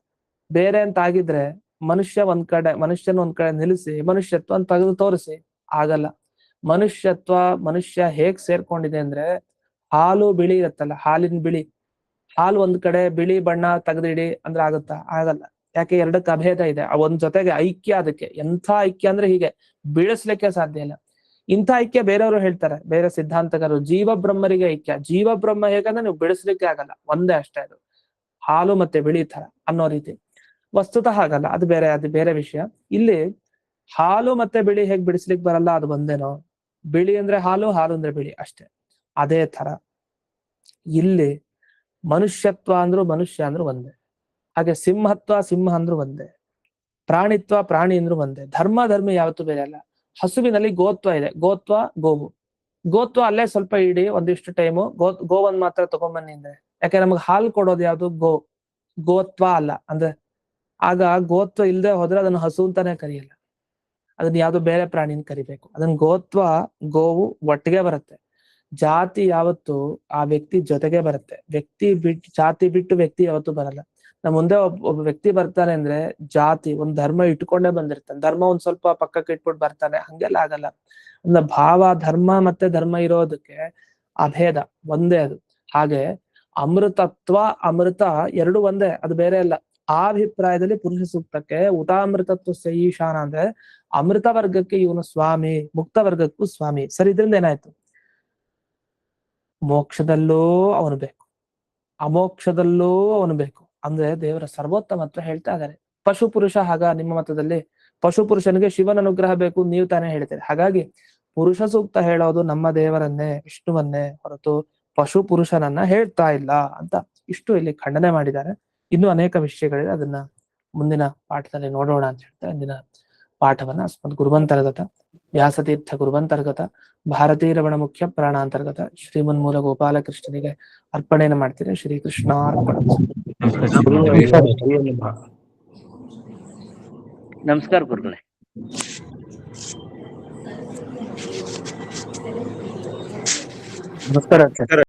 ಬೇರೆ ಅಂತ ಆಗಿದ್ರೆ ಮನುಷ್ಯನ ಒಂದ್ ಕಡೆ ನಿಲ್ಲಿಸಿ ಮನುಷ್ಯತ್ವ ಅಂತ ತೆಗೆದು ತೋರಿಸಿ. ಆಗಲ್ಲ. ಮನುಷ್ಯ ಹೇಗ್ ಸೇರ್ಕೊಂಡಿದೆ ಅಂದ್ರೆ, ಹಾಲು ಬಿಳಿ ಇರುತ್ತಲ್ಲ, ಹಾಲಿನ ಬಿಳಿ, ಹಾಲು ಒಂದ್ ಕಡೆ ಬಿಳಿ ಬಣ್ಣ ತೆಗೆದಿಡಿ ಅಂದ್ರೆ ಆಗುತ್ತಾ? ಆಗಲ್ಲ. ಯಾಕೆ? ಎರಡಕ್ಕೆ ಅಭೇದ ಇದೆ. ಆ ಒಂದ್ ಜೊತೆಗೆ ಐಕ್ಯ. ಅದಕ್ಕೆ ಎಂಥ ಐಕ್ಯ ಅಂದ್ರೆ ಹೀಗೆ ಬೀಳಿಸ್ಲಿಕ್ಕೆ ಸಾಧ್ಯ ಇಲ್ಲ. ಇಂಥ ಐಕ್ಯ ಬೇರೆಯವರು ಹೇಳ್ತಾರೆ, ಬೇರೆ ಸಿದ್ಧಾಂತಕರು. ಜೀವ ಬ್ರಹ್ಮರಿಗೆ ಐಕ್ಯ. ಜೀವ ಬ್ರಹ್ಮ ಹೇಗಂದ್ರೆ ನೀವು ಬಿಡಿಸ್ಲಿಕ್ಕೆ ಆಗಲ್ಲ, ಒಂದೇ ಅಷ್ಟೇ ಅದು, ಹಾಲು ಮತ್ತೆ ಬಿಳಿ ತರ ಅನ್ನೋ ರೀತಿ. ವಸ್ತುತಃ ಆಗಲ್ಲ, ಅದು ಬೇರೆ ವಿಷಯ. ಇಲ್ಲಿ ಹಾಲು ಮತ್ತೆ ಬಿಳಿ ಹೇಗ್ ಬಿಡಿಸ್ಲಿಕ್ಕೆ ಬರಲ್ಲ, ಅದು ಒಂದೇನೋ. ಬಿಳಿ ಅಂದ್ರೆ ಹಾಲು, ಹಾಲು ಅಂದ್ರೆ ಬಿಳಿ ಅಷ್ಟೇ. ಅದೇ ತರ ಇಲ್ಲಿ ಮನುಷ್ಯತ್ವ ಅಂದ್ರು ಮನುಷ್ಯ ಅಂದ್ರು ಒಂದೇ. ಹಾಗೆ ಸಿಂಹತ್ವ ಸಿಂಹ ಅಂದ್ರು ಒಂದೇ. ಪ್ರಾಣಿತ್ವ ಪ್ರಾಣಿ ಅಂದ್ರು ಒಂದೇ. ಧರ್ಮ ಯಾವತ್ತೂ ಬೇರೆ ಅಲ್ಲ. ಹಸುವಿನಲ್ಲಿ ಗೋತ್ವ ಇದೆ. ಗೋವು. ಗೋತ್ವ ಅಲ್ಲೇ ಸ್ವಲ್ಪ ಇಡಿ ಒಂದಿಷ್ಟು ಟೈಮು. ಗೋವನ್ ಮಾತ್ರ ತಗೊಂಬನ್ನಿ ಅಂದ್ರೆ, ಯಾಕೆ ನಮಗ್ ಹಾಲು ಕೊಡೋದು ಯಾವ್ದು? ಗೋತ್ವ ಅಲ್ಲ ಅಂದ್ರೆ. ಆಗ ಗೋತ್ವ ಇಲ್ದೆ ಹೋದ್ರೆ ಅದನ್ನ ಹಸು ಅಂತಾನೆ ಕರೆಯಲ್ಲ, ಅದನ್ನ ಯಾವ್ದು ಬೇರೆ ಪ್ರಾಣಿನ ಕರಿಬೇಕು. ಅದನ್ನ ಗೋವು ಒಟ್ಟಿಗೆ ಬರುತ್ತೆ. ಜಾತಿ ಯಾವತ್ತು ಆ ವ್ಯಕ್ತಿ ಜೊತೆಗೆ ಬರುತ್ತೆ. ಜಾತಿ ಬಿಟ್ಟು ವ್ಯಕ್ತಿ ಯಾವತ್ತೂ ಬರಲ್ಲ. ನಮ್ಮ ಮುಂದೆ ಒಬ್ಬ ವ್ಯಕ್ತಿ ಬರ್ತಾನೆ ಅಂದ್ರೆ ಜಾತಿ ಒಂದ್ ಧರ್ಮ ಇಟ್ಕೊಂಡೇ ಬಂದಿರ್ತಾನೆ. ಧರ್ಮ ಒಂದ್ ಸ್ವಲ್ಪ ಪಕ್ಕಕ್ಕೆ ಇಟ್ಬಿಟ್ಟು ಬರ್ತಾನೆ, ಹಂಗೆಲ್ಲ ಆಗಲ್ಲ. ಅಂದ್ರೆ ಭಾವ ಧರ್ಮ ಮತ್ತೆ ಧರ್ಮ ಇರೋದಕ್ಕೆ ಅಭೇದ ಒಂದೇ ಅದು. ಹಾಗೆ ಅಮೃತತ್ವ ಅಮೃತ ಎರಡು ಒಂದೇ, ಅದು ಬೇರೆ ಅಲ್ಲ. ಆ ಅಭಿಪ್ರಾಯದಲ್ಲಿ ಪುರುಷ ಸೂಕ್ತಕ್ಕೆ ಉತಾಮೃತತ್ವ ಈಶಾನ ಅಂದ್ರೆ ಅಮೃತ ವರ್ಗಕ್ಕೆ ಇವನು ಸ್ವಾಮಿ, ಮುಕ್ತ ವರ್ಗಕ್ಕೂ ಸ್ವಾಮಿ. ಸರಿ, ಇದ್ರಿಂದ ಏನಾಯ್ತು? ಮೋಕ್ಷದಲ್ಲೂ ಅವನು ಬೇಕು, ಅಮೋಕ್ಷದಲ್ಲೂ ಅವನು ಬೇಕು. ಅಂದ್ರೆ ದೇವರ ಸರ್ವೋತ್ತಮತ್ವ ಹೇಳ್ತಾ ಇದ್ದಾರೆ. ಪಶು ಪುರುಷ ಹಾಗ ನಿಮ್ಮ ಮತದಲ್ಲಿ ಪಶು ಪುರುಷನಿಗೆ ಶಿವನ ಅನುಗ್ರಹ ಬೇಕು, ನೀವು ತಾನೇ ಹೇಳ್ತೀರಿ. ಹಾಗಾಗಿ ಪುರುಷ ಸೂಕ್ತ ಹೇಳೋದು ನಮ್ಮ ದೇವರನ್ನೇ, ವಿಷ್ಣುವನ್ನೇ ಹೊರತು ಪಶು ಪುರುಷನನ್ನ ಹೇಳ್ತಾ ಇಲ್ಲ ಅಂತ ಇಷ್ಟು ಇಲ್ಲಿ ಖಂಡನೆ ಮಾಡಿದ್ದಾರೆ. ಇನ್ನೂ ಅನೇಕ ವಿಷಯಗಳಿದೆ, ಅದನ್ನ ಮುಂದಿನ ಪಾಠದಲ್ಲಿ ನೋಡೋಣ ಅಂತ ಹೇಳ್ತಾರೆ. ಇಂದಿನ ಪಾಠವನ್ನ ಅಸ್ಮದ್ ಗುರುವಂತರ್ಗತ ವ್ಯಾಸತೀರ್ಥ ಗುರುವಂತರ್ಗತ ಭಾರತೀ ರಮಣ ಮುಖ್ಯ ಪ್ರಾಣಾಂತರ್ಗತ ಶ್ರೀಮನ್ಮೂಲ ಗೋಪಾಲಕೃಷ್ಣನಿಗೆ ಅರ್ಪಣೆಯನ್ನು ಮಾಡ್ತೀರಿ. ಶ್ರೀಕೃಷ್ಣ ಅರ್ಪಣ. ನಮಸ್ಕಾರ ಗುರುಗಳೇ. ನಮಸ್ಕಾರ.